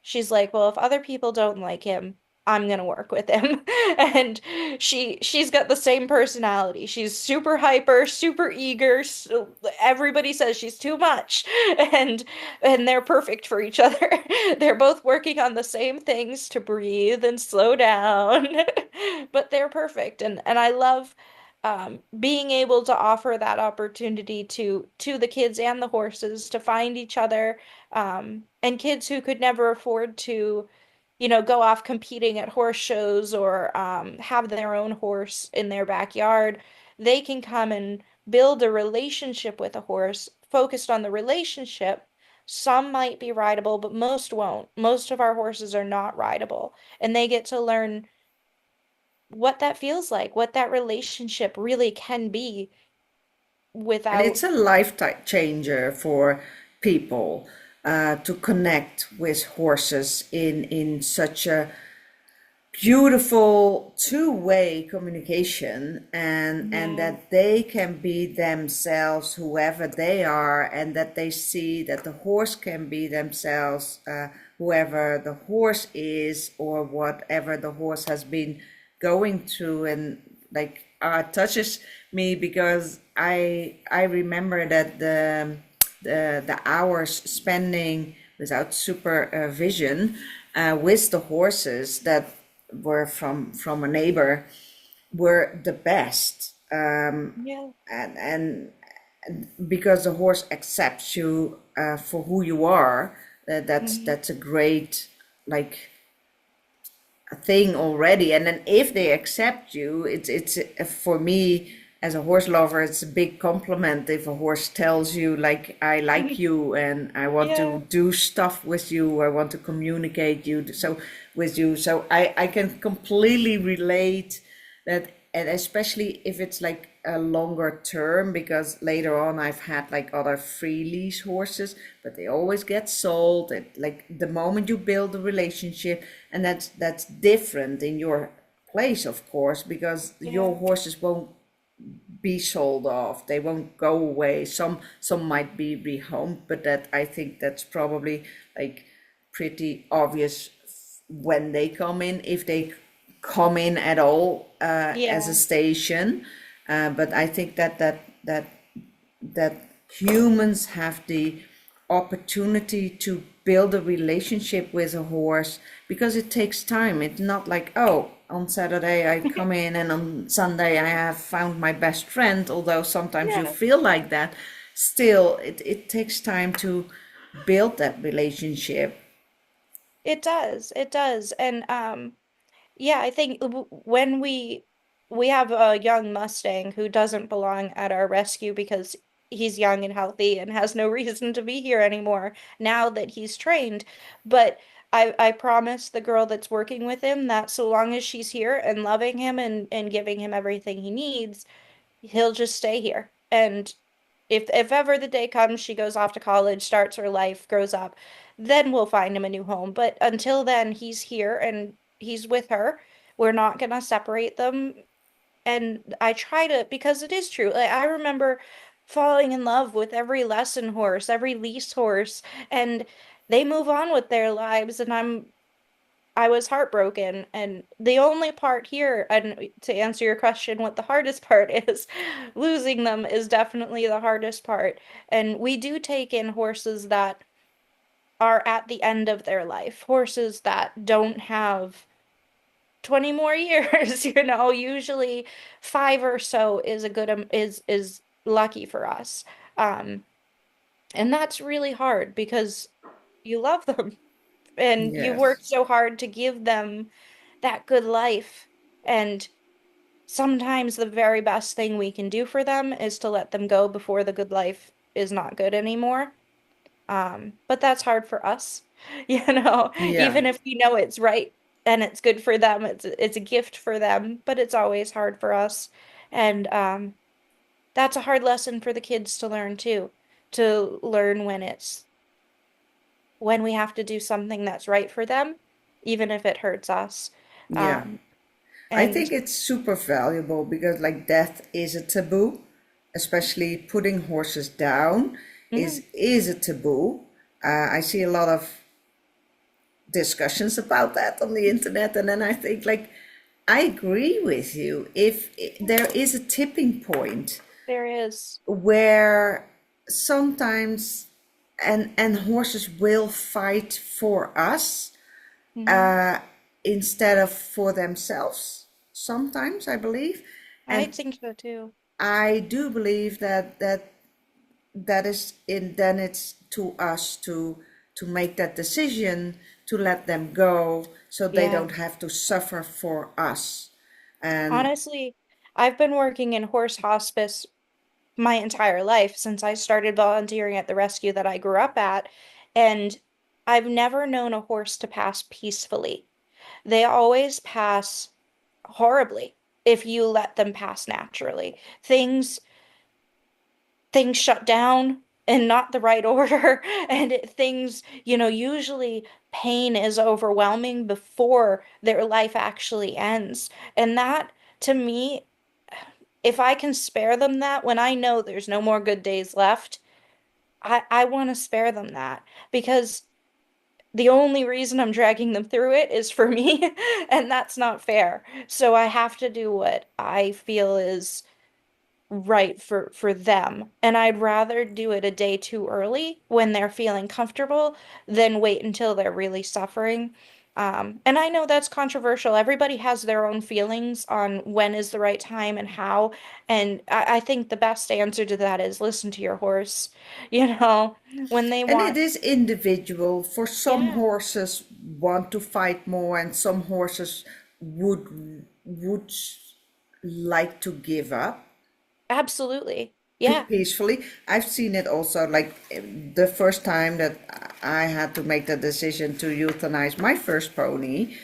she's like, well, if other people don't like him, I'm gonna work with him. And she's got the same personality. She's super hyper, super eager. So everybody says she's too much. And they're perfect for each other. They're both working on the same things to breathe and slow down. But they're perfect. And I love being able to offer that opportunity to the kids and the horses to find each other, and kids who could never afford to, go off competing at horse shows or have their own horse in their backyard. They can come and build a relationship with a horse focused on the relationship. Some might be rideable, but most won't. Most of our horses are not rideable, and they get to learn what that feels like, what that relationship really can be And without. it's a lifetime changer for people to connect with horses in such a beautiful two-way communication, and Yeah. that they can be themselves whoever they are, and that they see that the horse can be themselves whoever the horse is, or whatever the horse has been going through. And like touches me because I remember that the hours spending without supervision with the horses that were from a neighbor were the best. Yeah. And because the horse accepts you for who you are, Mhm. that's a great like a thing already. And then if they accept you, it's for me as a horse lover, it's a big compliment if a horse tells you like, I like you and I want Yeah. to do stuff with you, I want to communicate you so with you. So I can completely relate that. And especially if it's like a longer term, because later on I've had like other free lease horses, but they always get sold at like the moment you build a relationship. And that's different in your place, of course, because your Yeah. horses won't be sold off, they won't go away. Some might be home, but that I think that's probably like pretty obvious when they come in, if they come in at all as a Yeah. station. But I think that humans have the opportunity to build a relationship with a horse, because it takes time. It's not like, oh, on Saturday I come in and on Sunday I have found my best friend, although sometimes you Yeah. feel like that. Still, it takes time to build that relationship. It does. It does. And yeah, I think when we have a young Mustang who doesn't belong at our rescue because he's young and healthy and has no reason to be here anymore now that he's trained. But I promise the girl that's working with him that so long as she's here and loving him and giving him everything he needs, he'll just stay here. And if ever the day comes she goes off to college, starts her life, grows up, then we'll find him a new home. But until then, he's here and he's with her. We're not gonna separate them. And I try to, because it is true. Like I remember falling in love with every lesson horse, every lease horse, and they move on with their lives, and I was heartbroken. And the only part here, and to answer your question, what the hardest part is, losing them is definitely the hardest part. And we do take in horses that are at the end of their life, horses that don't have 20 more years, usually 5 or so is a good is lucky for us. Um, and that's really hard because you love them and you work Yes. so hard to give them that good life. And sometimes the very best thing we can do for them is to let them go before the good life is not good anymore. But that's hard for us, Yeah. even if we know it's right and it's good for them, it's a gift for them, but it's always hard for us. And that's a hard lesson for the kids to learn too, to learn when we have to do something that's right for them, even if it hurts us. Yeah. Um, I and think it's super valuable because like death is a taboo, especially putting horses down mhm, is a taboo. I see a lot of discussions about that on the internet, and then I think like I agree with you. If there is a tipping point there is. where sometimes and horses will fight for us Mhm. instead of for themselves sometimes I believe, I and think so too. I do believe that is in then it's to us to make that decision to let them go so they Yeah. don't have to suffer for us. And Honestly, I've been working in horse hospice my entire life since I started volunteering at the rescue that I grew up at, and I've never known a horse to pass peacefully. They always pass horribly if you let them pass naturally. Things shut down in not the right order, and things, usually pain is overwhelming before their life actually ends. And that, to me, if I can spare them that when I know there's no more good days left, I want to spare them that because the only reason I'm dragging them through it is for me, and that's not fair. So I have to do what I feel is right for them. And I'd rather do it a day too early when they're feeling comfortable than wait until they're really suffering. And I know that's controversial. Everybody has their own feelings on when is the right time and how. And I think the best answer to that is listen to your horse. You know, when they and it want, is individual. For some yeah, horses want to fight more and some horses would like to give up absolutely. too Yeah. peacefully. I've seen it also like the first time that I had to make the decision to euthanize my first pony.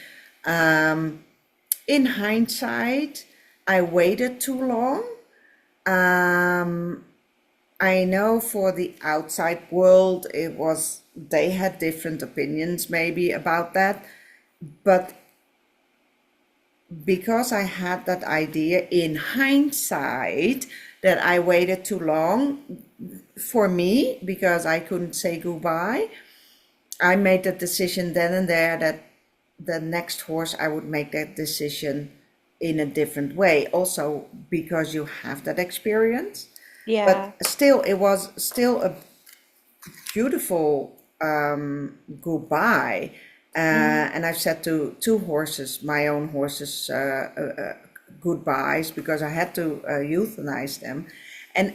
In hindsight, I waited too long. Um, I know for the outside world, it was, they had different opinions maybe about that. But because I had that idea in hindsight that I waited too long for me because I couldn't say goodbye, I made the decision then and there that the next horse I would make that decision in a different way. Also because you have that experience. But Yeah. still, it was still a beautiful goodbye. Hmm. And I've said to two horses, my own horses, goodbyes because I had to euthanize them. And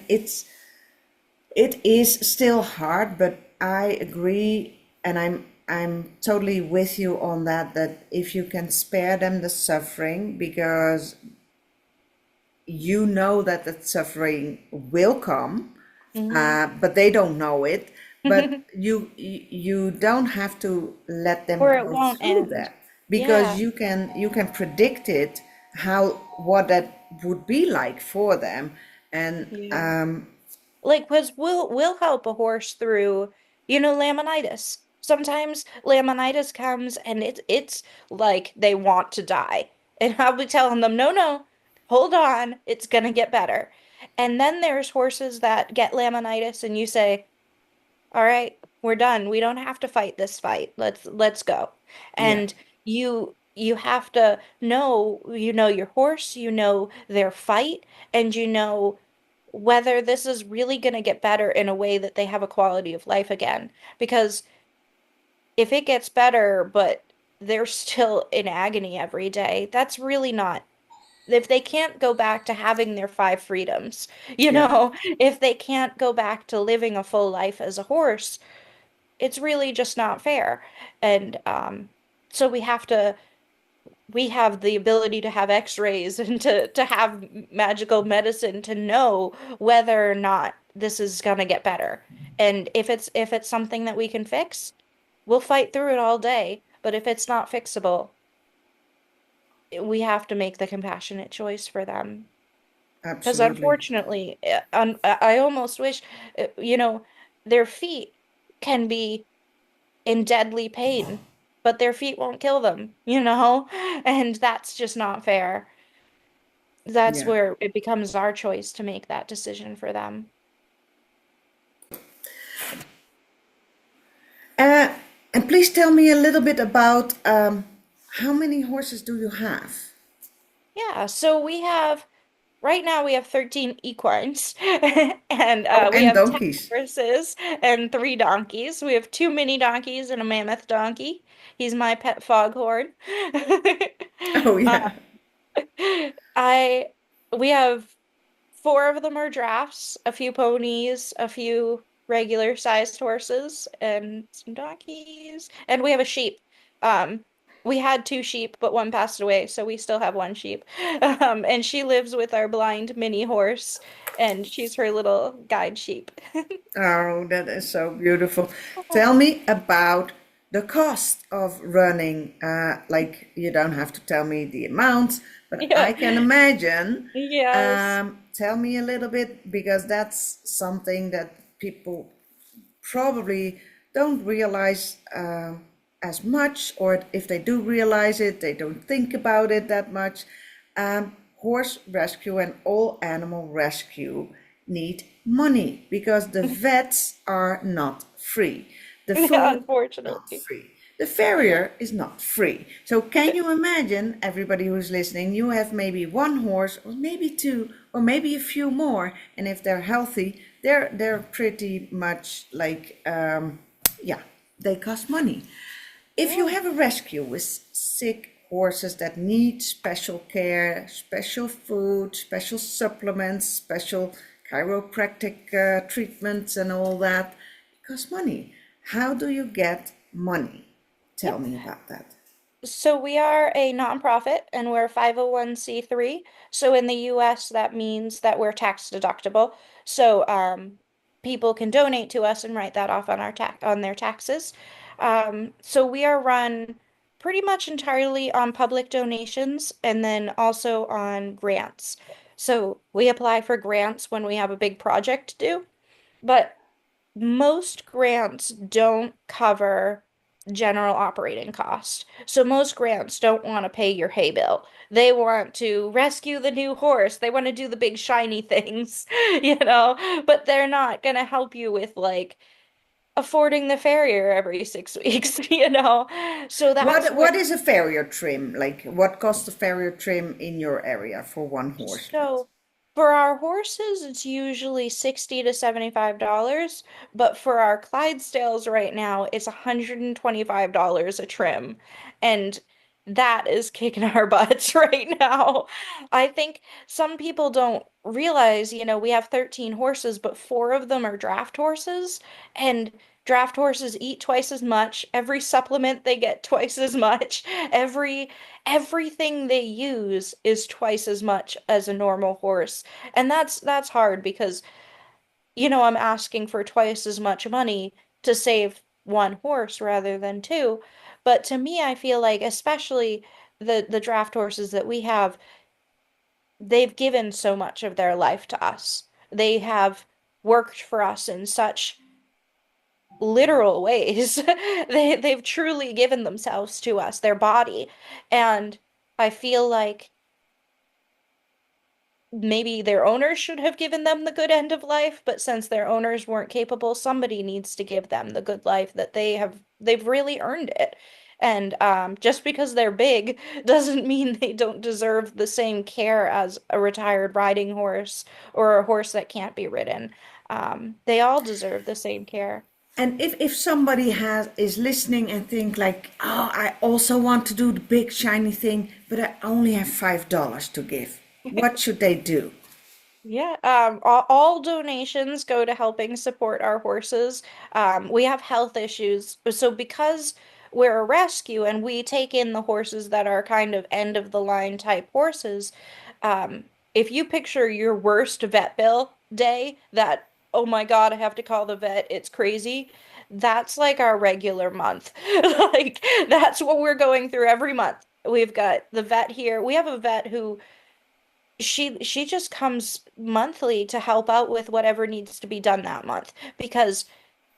it is still hard, but I agree, and I'm totally with you on that. That if you can spare them the suffering, because you know that the suffering will come, Hmm. but they don't know it. But you don't have to let them Or it go won't through end. that Yeah. because you can predict it how what that would be like for them, and Yeah. Like, because we'll help a horse through, laminitis. Sometimes laminitis comes and it's like they want to die. And I'll be telling them, no, no, hold on, it's gonna get better. And then there's horses that get laminitis and you say, all right, we're done. We don't have to fight this fight. Let's go. yeah, And you have to know, your horse, their fight, and whether this is really going to get better in a way that they have a quality of life again. Because if it gets better, but they're still in agony every day. That's really not, if they can't go back to having their five freedoms, Yeah, if they can't go back to living a full life as a horse, it's really just not fair. And so we have the ability to have x-rays and to have magical medicine to know whether or not this is gonna get better. And if it's something that we can fix, we'll fight through it all day. But if it's not fixable, we have to make the compassionate choice for them. Because absolutely. unfortunately, I almost wish, you know, their feet can be in deadly pain, but their feet won't kill them? And that's just not fair. That's Yeah. where it becomes our choice to make that decision for them. Uh, and please tell me a little bit about how many horses do you have? Yeah, so right now we have 13 equines and Oh, we and have 10 donkeys. horses and three donkeys. We have two mini donkeys and a mammoth donkey. He's my pet foghorn. Oh, yeah. I we have four of them are drafts, a few ponies, a few regular sized horses, and some donkeys. And we have a sheep. Um, we had two sheep, but one passed away, so we still have one sheep. And she lives with our blind mini horse, and she's her little guide sheep. Oh, that is so beautiful. Tell me about the cost of running. Like, you don't have to tell me the amount, but Yeah. I can imagine. Yes. Tell me a little bit because that's something that people probably don't realize as much, or if they do realize it, they don't think about it that much. Horse rescue and all animal rescue need money because the vets are not free. The Yeah, food not unfortunately. free. The farrier is not free. So can you imagine, everybody who's listening, you have maybe one horse or maybe two or maybe a few more, and if they're healthy, they're pretty much like yeah, they cost money. If you Yeah. have a rescue with sick horses that need special care, special food, special supplements, special chiropractic treatments, and all that, it costs money. How do you get money? Yeah. Tell me about that. So we are a nonprofit and we're 501(c)(3). So in the US, that means that we're tax deductible. So people can donate to us and write that off on on their taxes. So we are run pretty much entirely on public donations and then also on grants. So we apply for grants when we have a big project to do, but most grants don't cover general operating cost. So most grants don't want to pay your hay bill. They want to rescue the new horse. They want to do the big shiny things, but they're not going to help you with like affording the farrier every 6 weeks. So that's where What is a farrier trim? Like what costs a farrier trim in your area for one horse? So for our horses, it's usually 60 to $75, but for our Clydesdales right now, it's $125 a trim. And that is kicking our butts right now. I think some people don't realize, we have 13 horses, but four of them are draft horses, and draft horses eat twice as much. Every supplement they get twice as much. Everything they use is twice as much as a normal horse. And that's hard because, I'm asking for twice as much money to save one horse rather than two. But to me, I feel like especially the draft horses that we have, they've given so much of their life to us. They have worked for us in such literal ways. They've truly given themselves to us, their body. And I feel like maybe their owners should have given them the good end of life, but since their owners weren't capable, somebody needs to give them the good life that they've really earned it. And just because they're big doesn't mean they don't deserve the same care as a retired riding horse or a horse that can't be ridden. They all deserve the same care. And if somebody has is listening and think like, oh, I also want to do the big shiny thing, but I only have $5 to give, what should they do? Yeah, all donations go to helping support our horses. We have health issues, so because we're a rescue and we take in the horses that are kind of end of the line type horses, um, if you picture your worst vet bill day, that, oh my God, I have to call the vet, it's crazy. That's like our regular month. Like that's what we're going through every month. We've got the vet here. We have a vet who she just comes monthly to help out with whatever needs to be done that month because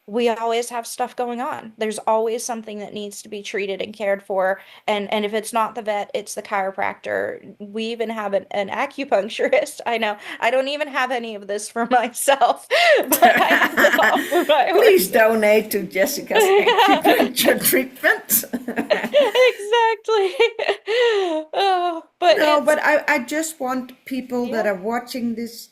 we always have stuff going on. There's always something that needs to be treated and cared for. And if it's not the vet, it's the chiropractor. We even have an acupuncturist. I know I don't even have any of this for myself, but I have it all for my Please horses. donate to Jessica's acupuncture treatment. Exactly. Oh, but No, it's but I just want people that yeah, are watching this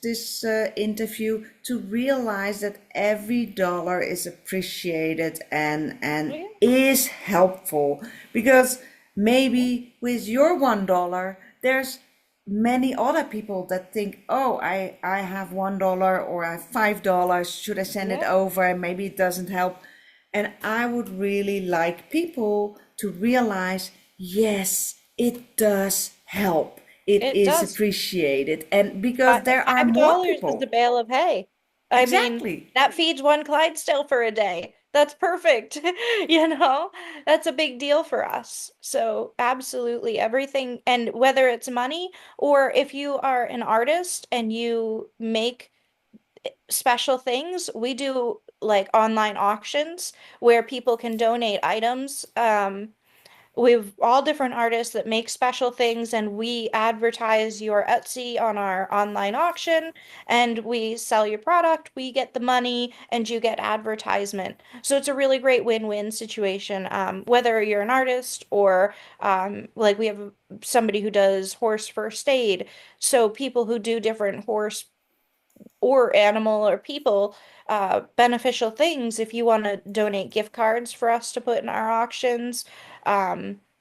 interview to realize that every dollar is appreciated and yeah, is helpful, because maybe with your $1 there's many other people that think, oh, I have $1 or I have $5, should I send it yeah, over, and maybe it doesn't help. And I would really like people to realize, yes, it does help. It it is does. appreciated. And because Fi- there are more $5 is a people. bale of hay. I mean, Exactly. that feeds one Clydesdale for a day. That's perfect. You know, that's a big deal for us. So, absolutely everything, and whether it's money or if you are an artist and you make special things, we do like online auctions where people can donate items. We've all different artists that make special things, and we advertise your Etsy on our online auction, and we sell your product, we get the money, and you get advertisement. So it's a really great win-win situation, whether you're an artist or like we have somebody who does horse first aid. So people who do different horse or animal or people beneficial things, if you want to donate gift cards for us to put in our auctions,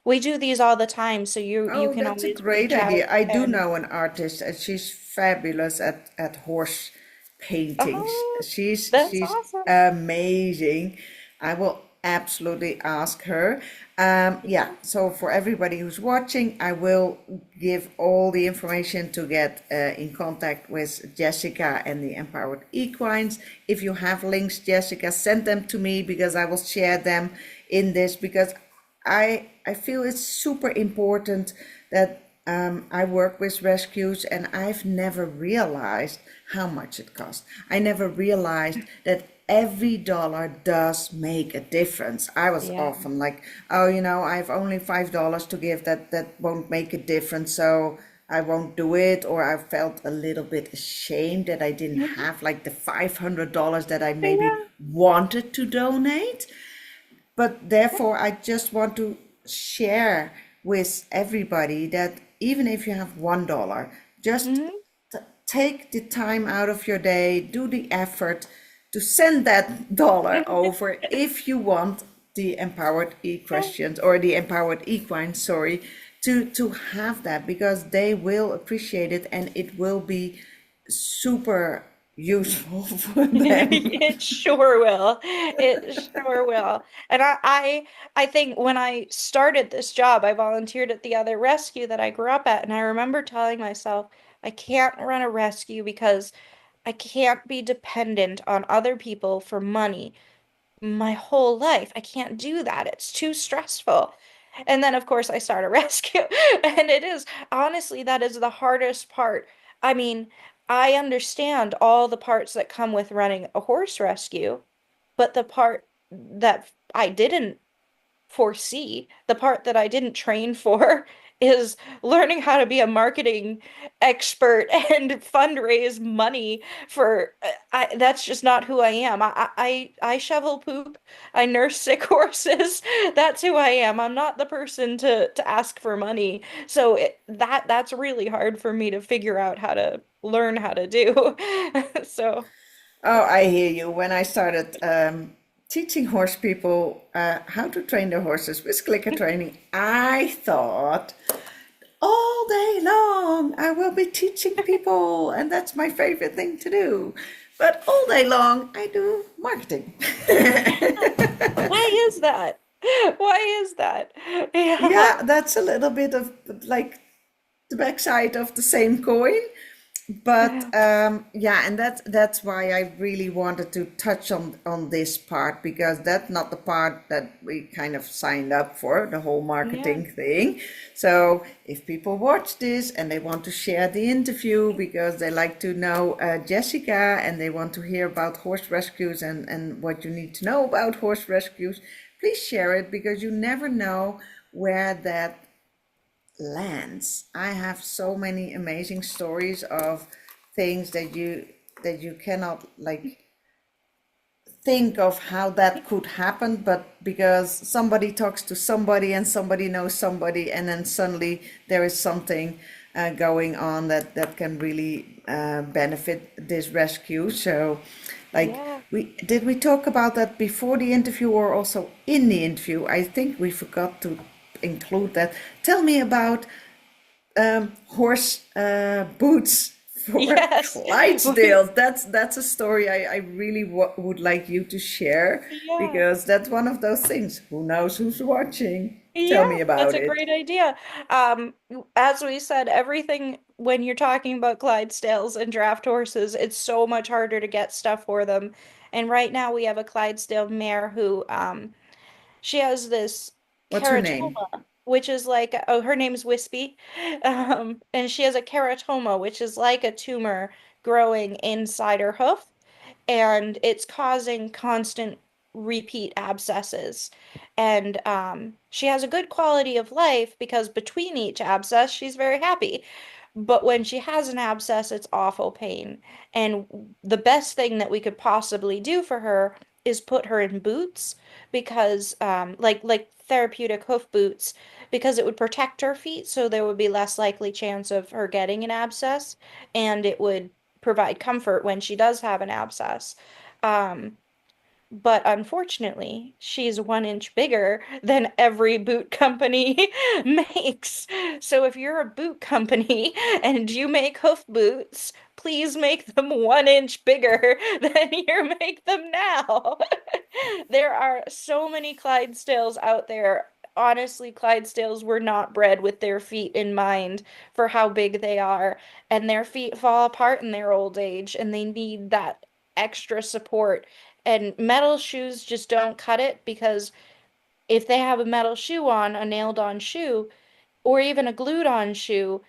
we do these all the time, so you Oh, can that's a always great reach out idea. I do and know an artist, and she's fabulous at horse paintings. oh, that's She's awesome. amazing. I will absolutely ask her. Yeah, so for everybody who's watching, I will give all the information to get in contact with Jessica and the Empowered Equines. If you have links, Jessica, send them to me because I will share them in this, because I feel it's super important that I work with rescues, and I've never realized how much it costs. I never realized that every dollar does make a difference. I was Yeah. often like, oh, I have only $5 to give. That won't make a difference, so I won't do it. Or I felt a little bit ashamed that I didn't Mhm. have like the $500 that I maybe Yeah. wanted to donate. But therefore, I just want to share with everybody that even if you have $1, just Mhm. take the time out of your day, do the effort to send that dollar over if you want the empowered e-questions or the empowered equine, sorry, to have that, because they will appreciate it and it will be super useful for them. It sure will. It sure will. And I think when I started this job, I volunteered at the other rescue that I grew up at, and I remember telling myself, I can't run a rescue because I can't be dependent on other people for money my whole life. I can't do that. It's too stressful. And then, of course, I start a rescue. And it is, honestly, that is the hardest part. I mean, I understand all the parts that come with running a horse rescue, but the part that I didn't foresee, the part that I didn't train for, is learning how to be a marketing expert and fundraise money for that's just not who I am. I shovel poop, I nurse sick horses. That's who I am. I'm not the person to ask for money. So that's really hard for me to figure out how to learn how to do. So, Oh, I hear you. When I started teaching horse people how to train their horses with clicker training, I thought all day long I will be teaching people, and that's my favorite thing to do. But all day long I do marketing. Why is that? Why is that? Yeah. Yeah, that's a little bit of like the backside of the same coin. But yeah, and that's why I really wanted to touch on this part, because that's not the part that we kind of signed up for, the whole Yeah. marketing thing. So if people watch this and they want to share the interview because they like to know Jessica, and they want to hear about horse rescues and what you need to know about horse rescues, please share it, because you never know where that lands. I have so many amazing stories of things that you cannot like think of how that could happen, but because somebody talks to somebody and somebody knows somebody, and then suddenly there is something going on that can really benefit this rescue. So, like, Yeah. we talk about that before the interview or also in the interview? I think we forgot to include that. Tell me about horse boots for Yes. Clydesdales. That's a story I really would like you to share, Yeah. because that's one of those things. Who knows who's watching? Tell Yeah, me that's about a it. great idea. As we said, everything when you're talking about Clydesdales and draft horses, it's so much harder to get stuff for them. And right now we have a Clydesdale mare who she has this What's her name? keratoma, which is like, oh, her name's Wispy. And she has a keratoma, which is like a tumor growing inside her hoof, and it's causing constant repeat abscesses. And she has a good quality of life because between each abscess, she's very happy. But when she has an abscess, it's awful pain. And the best thing that we could possibly do for her is put her in boots, because like therapeutic hoof boots, because it would protect her feet, so there would be less likely chance of her getting an abscess, and it would provide comfort when she does have an abscess. Um, but unfortunately, she's 1 inch bigger than every boot company makes. So if you're a boot company and you make hoof boots, please make them 1 inch bigger than you make them now. There are so many Clydesdales out there. Honestly, Clydesdales were not bred with their feet in mind for how big they are, and their feet fall apart in their old age, and they need that extra support. And metal shoes just don't cut it, because if they have a metal shoe on, a nailed on shoe, or even a glued on shoe,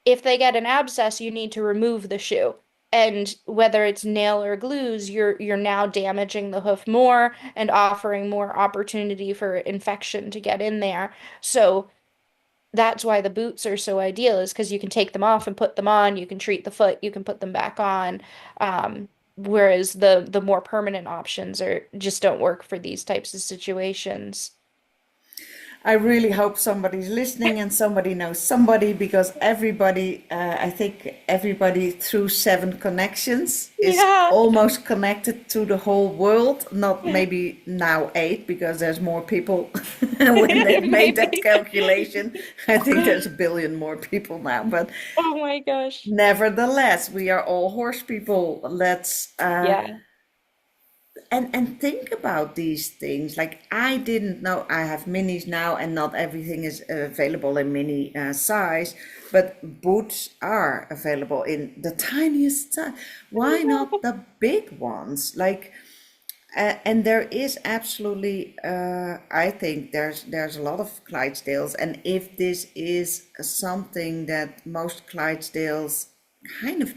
if they get an abscess, you need to remove the shoe. And whether it's nail or glues, you're now damaging the hoof more and offering more opportunity for infection to get in there. So that's why the boots are so ideal, is because you can take them off and put them on. You can treat the foot, you can put them back on. Whereas the more permanent options are just don't work for these types of situations. I really hope somebody's listening and somebody knows somebody, because everybody, I think everybody through seven connections is Yeah. almost connected to the whole world. Not maybe now eight, because there's more people when they made that Maybe. calculation. I think there's a billion more people now, but Oh my gosh. nevertheless, we are all horse people. Let's Yeah. and think about these things. Like, I didn't know, I have minis now, and not everything is available in mini size, but boots are available in the tiniest size. Why not the big ones? Like, and there is absolutely, I think there's a lot of Clydesdales, and if this is something that most Clydesdales kind of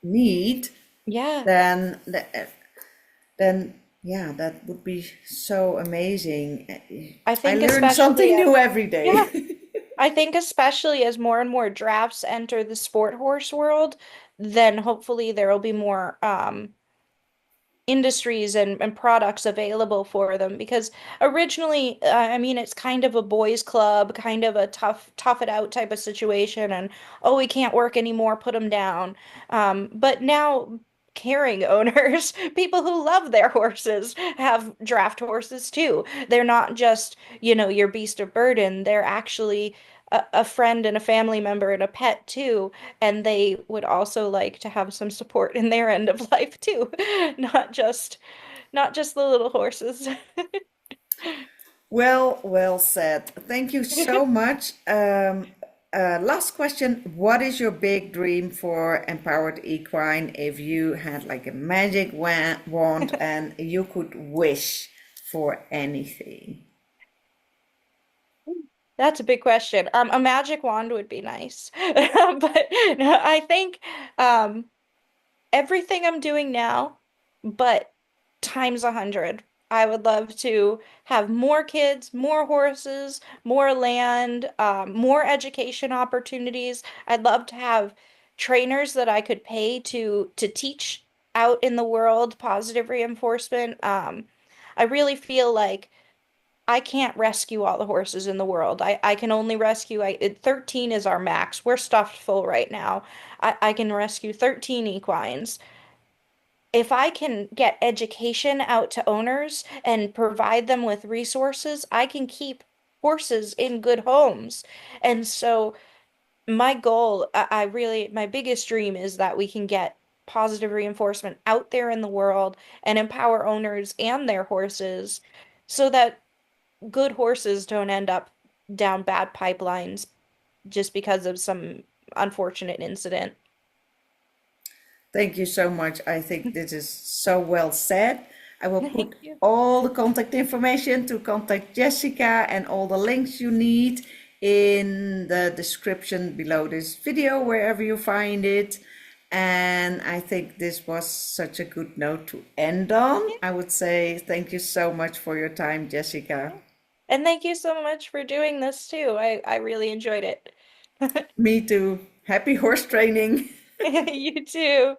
need, Yeah. then then yeah, that would be so amazing. I I think learn especially something new as every yeah, day. I think especially as more and more drafts enter the sport horse world, then hopefully there will be more industries and products available for them, because originally I mean it's kind of a boys club, kind of a tough it out type of situation, and oh, we can't work anymore, put them down. But now caring owners, people who love their horses, have draft horses too. They're not just, your beast of burden. They're actually a friend and a family member and a pet too. And they would also like to have some support in their end of life too, not just not just the little horses. Well, well said. Thank you so much. Last question. What is your big dream for Empowered Equine if you had like a magic wand and you could wish for anything? That's a big question. A magic wand would be nice. But no, I think um everything I'm doing now, but times 100. I would love to have more kids, more horses, more land, more education opportunities. I'd love to have trainers that I could pay to teach out in the world positive reinforcement. I really feel like I can't rescue all the horses in the world. I can only rescue 13 is our max. We're stuffed full right now. I can rescue 13 equines. If I can get education out to owners and provide them with resources, I can keep horses in good homes. And so my goal, my biggest dream is that we can get positive reinforcement out there in the world and empower owners and their horses so that good horses don't end up down bad pipelines just because of some unfortunate incident. Thank you so much. I think this is so well said. I will Thank put you. all the contact information to contact Jessica and all the links you need in the description below this video, wherever you find it. And I think this was such a good note to end on. Yeah, I would say thank you so much for your time, Jessica. yeah. And thank you so much for doing this too. I really enjoyed it. Me too. Happy horse training. You too.